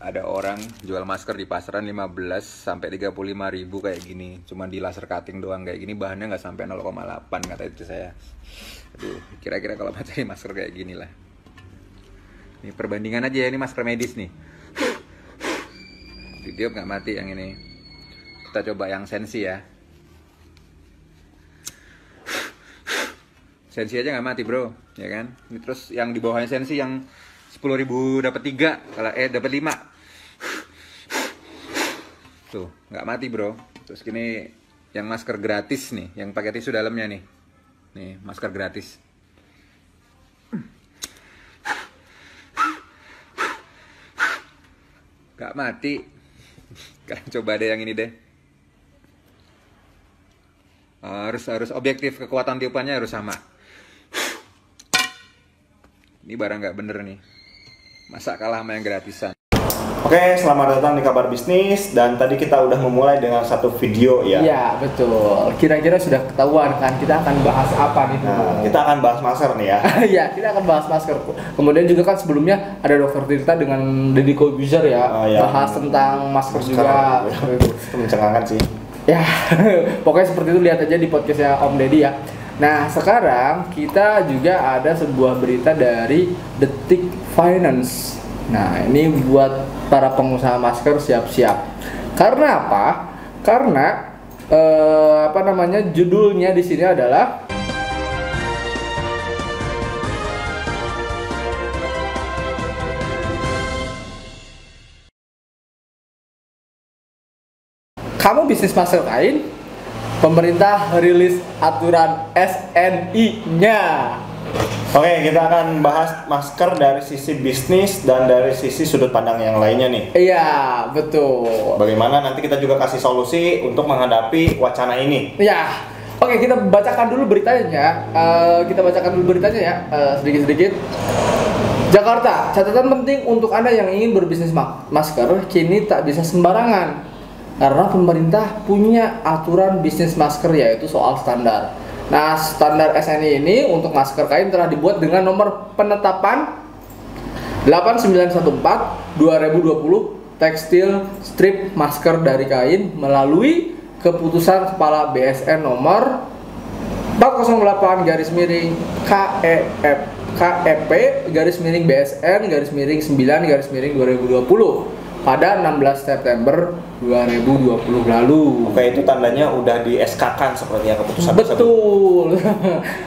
ada orang jual masker di pasaran 15 sampai 35 ribu kayak gini, cuma di laser cutting doang kayak gini, bahannya nggak sampai 0,8 kata itu saya. Aduh, kira-kira kalau mau cari masker kayak gini lah. Ini perbandingan aja ya, ini masker medis nih. Video nggak mati yang ini. Kita coba yang sensi ya. Sensi aja nggak mati bro, ya kan? Ini terus yang di bawahnya sensi yang 10.000 dapat 3, kalau dapat 5. Tuh, nggak mati bro. Terus gini yang masker gratis nih, yang pakai tisu dalamnya nih. Nih, masker gratis. Nggak mati. Kalian coba deh yang ini deh. Harus objektif, kekuatan tiupannya harus sama. Ini barang nggak bener nih. Masa kalah sama yang gratisan. Oke, selamat datang di Kabar Bisnis. Dan tadi kita udah memulai dengan satu video ya. Iya, betul. Kira-kira sudah ketahuan kan kita akan bahas apa nih? Nah, kita akan bahas masker nih ya. Iya, kita akan bahas masker. Kemudian juga kan sebelumnya ada Dokter Tirta dengan Deddy Corbuzier ya, ya. bahas tentang masker juga. Itu mencengangkan sih. Ya, pokoknya seperti itu, lihat aja di podcastnya Om Deddy ya. Nah, sekarang kita juga ada sebuah berita dari Detik Finance. Nah, ini buat para pengusaha masker siap-siap. Karena apa? Karena judulnya di sini adalah kamu bisnis masker kain, pemerintah rilis aturan SNI-nya. Oke, kita akan bahas masker dari sisi bisnis dan dari sisi sudut pandang yang lainnya nih. Iya, betul. Bagaimana nanti kita juga kasih solusi untuk menghadapi wacana ini. Iya. Oke, kita bacakan dulu beritanya. Sedikit-sedikit. Jakarta, catatan penting untuk Anda yang ingin berbisnis masker kini tak bisa sembarangan. Karena pemerintah punya aturan bisnis masker, yaitu soal standar. Nah, standar SNI ini untuk masker kain telah dibuat dengan nomor penetapan 8914/2020 tekstil strip masker dari kain melalui keputusan Kepala BSN nomor 408/KEP/BSN/9/2020 pada 16 September 2020 lalu. Oke, itu tandanya udah di SK-kan seperti yang keputusan betul.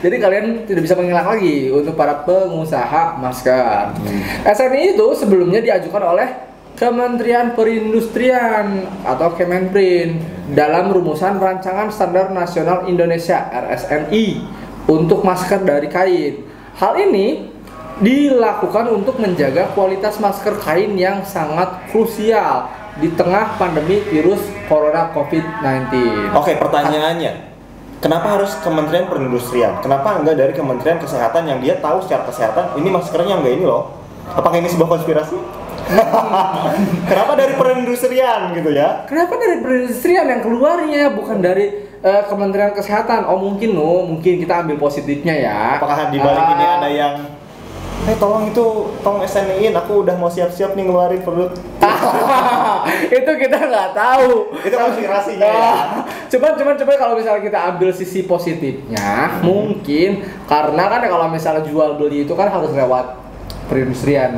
Jadi kalian tidak bisa mengelak lagi untuk para pengusaha masker. SNI itu sebelumnya diajukan oleh Kementerian Perindustrian atau Kemenprin dalam rumusan Rancangan Standar Nasional Indonesia (RSNI) untuk masker dari kain. Hal ini dilakukan untuk menjaga kualitas masker kain yang sangat krusial di tengah pandemi virus corona COVID-19. Oke, pertanyaannya, kenapa harus Kementerian Perindustrian? Kenapa enggak dari Kementerian Kesehatan yang dia tahu secara kesehatan ini maskernya enggak ini loh? Apakah ini sebuah konspirasi? Kenapa dari perindustrian gitu ya? Kenapa dari perindustrian yang keluarnya bukan dari Kementerian Kesehatan? Mungkin kita ambil positifnya ya. Apakah di balik ini ada yang tolong SNI-in, aku udah mau siap-siap nih ngeluarin produk. Itu kita nggak tahu. Itu konspirasinya ya. Coba kalau misalnya kita ambil sisi positifnya, mungkin karena kan kalau misalnya jual beli itu kan harus lewat perindustrian.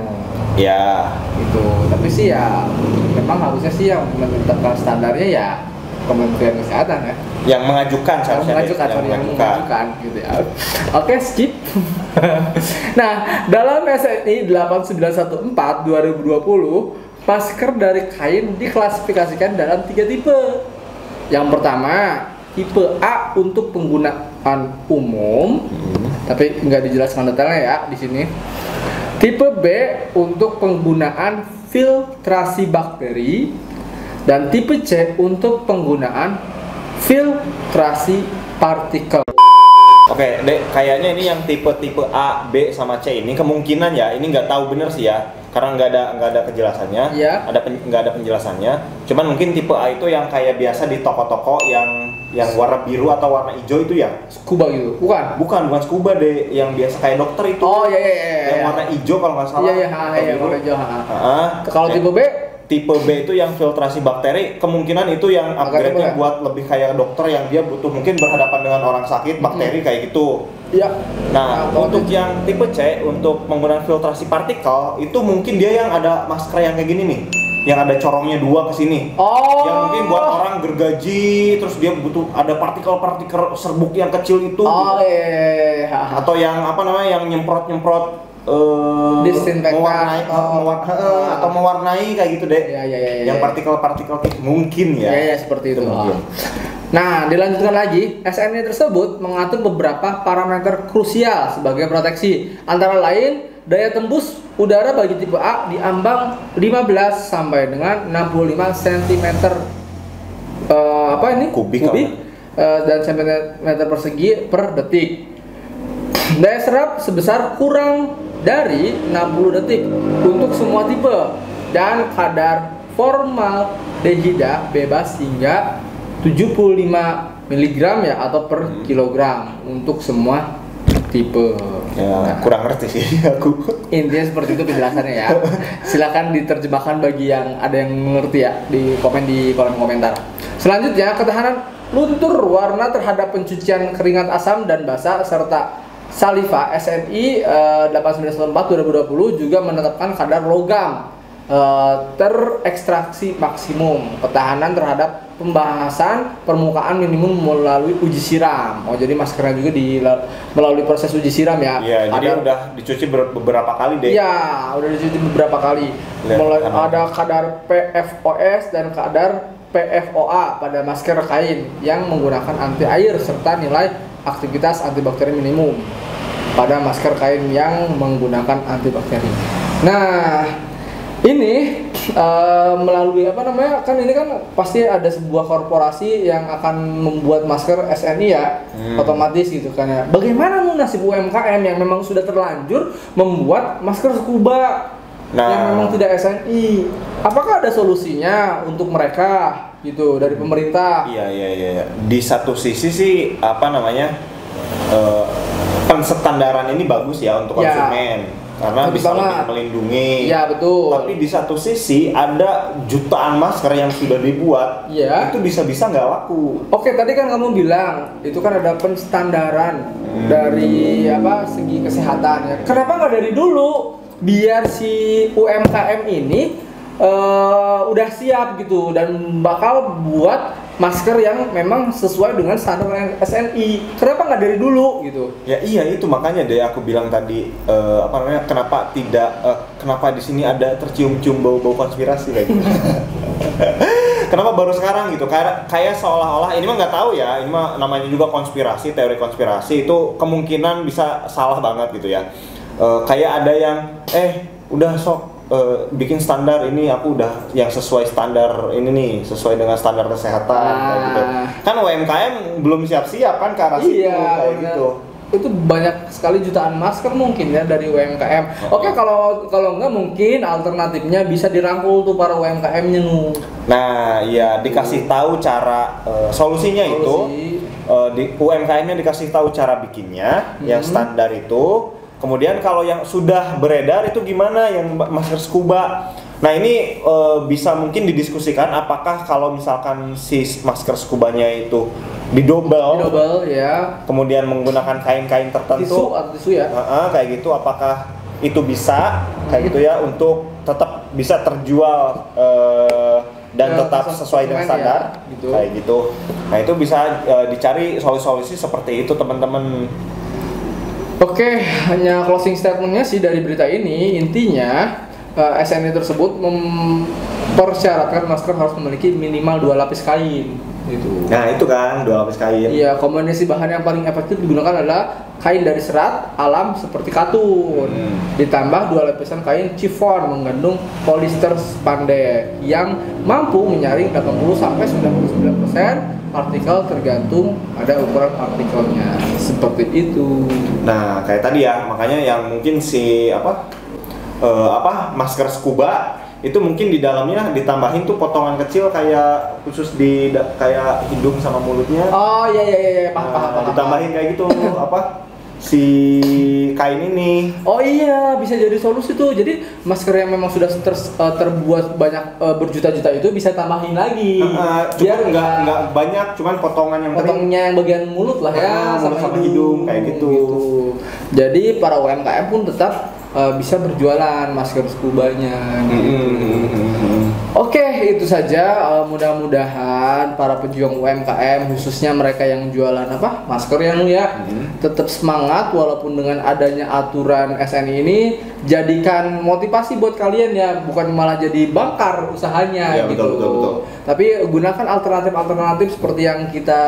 Ya, itu. Tapi sih ya memang harusnya sih yang menetapkan standarnya ya Kementerian Kesehatan ya. Yang mengajukan gitu ya. Oke, skip. Nah, dalam SNI 8914/2020, masker dari kain diklasifikasikan dalam 3 tipe. Yang pertama, tipe A untuk penggunaan umum, tapi nggak dijelaskan detailnya ya di sini. Tipe B untuk penggunaan filtrasi bakteri, dan tipe C untuk penggunaan filtrasi partikel. Oke, Dek, kayaknya ini yang tipe A, B, sama C ini kemungkinan ya, ini nggak tahu bener sih ya, karena nggak ada kejelasannya. Iya. Nggak ada penjelasannya. Cuman mungkin tipe A itu yang kayak biasa di toko-toko yang warna biru atau warna hijau itu ya? Scuba gitu? Bukan scuba deh, yang biasa kayak dokter itu. Oh iya. Yang warna hijau kalau nggak salah. Iya, warna hijau. Kalau tipe B? tipe B itu yang filtrasi bakteri, kemungkinan itu yang upgrade-nya buat lebih kayak dokter yang dia butuh mungkin berhadapan dengan orang sakit bakteri kayak gitu. Iya. Nah, untuk yang tipe C untuk menggunakan filtrasi partikel itu mungkin dia yang ada masker yang kayak gini nih, yang ada corongnya 2 ke sini. Yang mungkin buat orang gergaji, terus dia butuh ada partikel-partikel serbuk yang kecil itu. Iya. Atau yang apa namanya, yang nyemprot-nyemprot disinfektan atau mewarnai kayak gitu deh. Iya. Yang partikel-partikel mungkin ya. Iya, seperti itu. Mungkin. Nah, dilanjutkan lagi, SNI tersebut mengatur beberapa parameter krusial sebagai proteksi. Antara lain, daya tembus udara bagi tipe A di ambang 15 sampai dengan 65 cm kubik dan cm persegi per detik. Daya serap sebesar kurang dari 60 detik untuk semua tipe dan kadar formaldehida bebas hingga 75 mg ya atau per kilogram untuk semua tipe. Ya, kurang ngerti sih aku. Intinya seperti itu penjelasannya ya. Silakan diterjemahkan bagi yang ada yang mengerti ya di kolom komentar. Selanjutnya, ketahanan luntur warna terhadap pencucian keringat asam dan basah serta saliva. SNI 894/2020 juga menetapkan kadar logam terekstraksi maksimum, ketahanan terhadap pembahasan permukaan minimum melalui uji siram. Jadi maskernya juga melalui proses uji siram ya. Iya, jadi udah dicuci beberapa kali deh. Iya, udah dicuci beberapa kali. Ada kadar PFOS dan kadar PFOA pada masker kain yang menggunakan anti air serta nilai aktivitas antibakteri minimum pada masker kain yang menggunakan antibakteri. Nah, ini melalui kan ini kan pasti ada sebuah korporasi yang akan membuat masker SNI ya, otomatis gitu kan ya. Bagaimana nasib UMKM yang memang sudah terlanjur membuat masker scuba yang memang tidak SNI? Apakah ada solusinya untuk mereka gitu dari pemerintah? Iya. Di satu sisi sih penstandaran ini bagus ya untuk konsumen. Karena bisa lebih melindungi. Iya, betul. Tapi di satu sisi ada jutaan masker yang sudah dibuat, itu bisa-bisa nggak laku. Oke, tadi kan kamu bilang itu kan ada penstandaran dari segi kesehatan ya. Kenapa nggak dari dulu biar si UMKM ini udah siap gitu dan bakal buat masker yang memang sesuai dengan standar SNI. Kenapa nggak dari dulu gitu? Ya iya, itu makanya deh aku bilang tadi kenapa di sini ada tercium-cium bau-bau konspirasi kayak gitu. Kenapa baru sekarang gitu? Kayak seolah-olah ini mah nggak tahu ya, ini mah namanya juga konspirasi, teori konspirasi itu kemungkinan bisa salah banget gitu ya. Kayak ada yang udah sok bikin standar ini, aku udah yang sesuai standar ini nih, sesuai dengan standar kesehatan kayak gitu. Kan UMKM belum siap-siap kan ke arah situ kayak gitu. Itu banyak sekali jutaan masker mungkin ya dari UMKM. Oke, kalau enggak mungkin alternatifnya bisa dirangkul tuh para UMKM-nya nu. Nah, iya dikasih tahu cara solusinya itu di UMKM-nya dikasih tahu cara bikinnya yang standar itu. Kemudian kalau yang sudah beredar itu gimana yang masker scuba? Nah ini bisa mungkin didiskusikan apakah kalau misalkan si masker scubanya itu didobel ya. Kemudian menggunakan kain-kain tertentu, tisu ya. Kayak gitu, apakah itu bisa kayak gitu ya untuk tetap bisa terjual dan tetap sesuai dengan standar ya, gitu. Kayak gitu. Nah itu bisa dicari solusi-solusi seperti itu teman-teman. Oke, hanya closing statementnya sih dari berita ini, intinya SNI tersebut mempersyaratkan masker harus memiliki minimal 2 lapis kain gitu. Nah itu kan 2 lapis kain. Iya, kombinasi bahan yang paling efektif digunakan adalah kain dari serat alam seperti katun, ditambah 2 lapisan kain chiffon mengandung polister spandex yang mampu menyaring 80-99% partikel tergantung ada ukuran partikelnya, seperti itu. Nah kayak tadi ya, makanya yang mungkin si masker scuba itu mungkin di dalamnya ditambahin tuh potongan kecil kayak khusus di kayak hidung sama mulutnya. Oh iya paham. Ditambahin kayak gitu si kain ini. Oh iya, bisa jadi solusi tuh. Jadi masker yang memang sudah terbuat banyak berjuta-juta itu bisa tambahin lagi. Biar nggak banyak, cuman potongan potongnya yang bagian mulut lah ya, sama hidung kayak gitu. Jadi para UMKM pun tetap bisa berjualan masker skubanya. Oke, itu saja. Mudah-mudahan para pejuang UMKM, khususnya mereka yang jualan masker tetap semangat walaupun dengan adanya aturan SNI ini, jadikan motivasi buat kalian ya, bukan malah jadi bangkar usahanya ya, gitu. Betul. Tapi gunakan alternatif seperti yang kita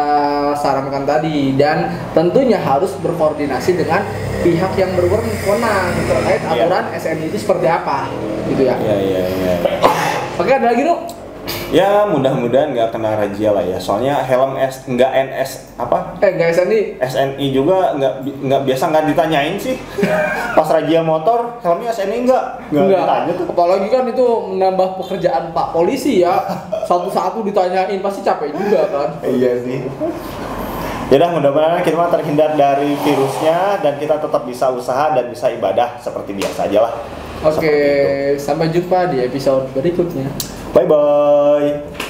sarankan tadi, dan tentunya harus berkoordinasi dengan pihak yang berwenang terkait aturan SNI itu seperti apa gitu ya. Iya. Oke, ada lagi Nuk? Ya mudah-mudahan nggak kena razia lah ya. Soalnya helm nggak NS nggak SNI. SNI juga nggak biasa nggak ditanyain sih. Pas razia motor helmnya SNI nggak ditanya tuh. Apalagi kan itu menambah pekerjaan Pak Polisi ya. Satu-satu ditanyain pasti capek juga kan. Iya sih. Yaudah, mudah-mudahan kita terhindar dari virusnya dan kita tetap bisa usaha dan bisa ibadah seperti biasa aja lah. Oke, sampai jumpa di episode berikutnya. Bye-bye.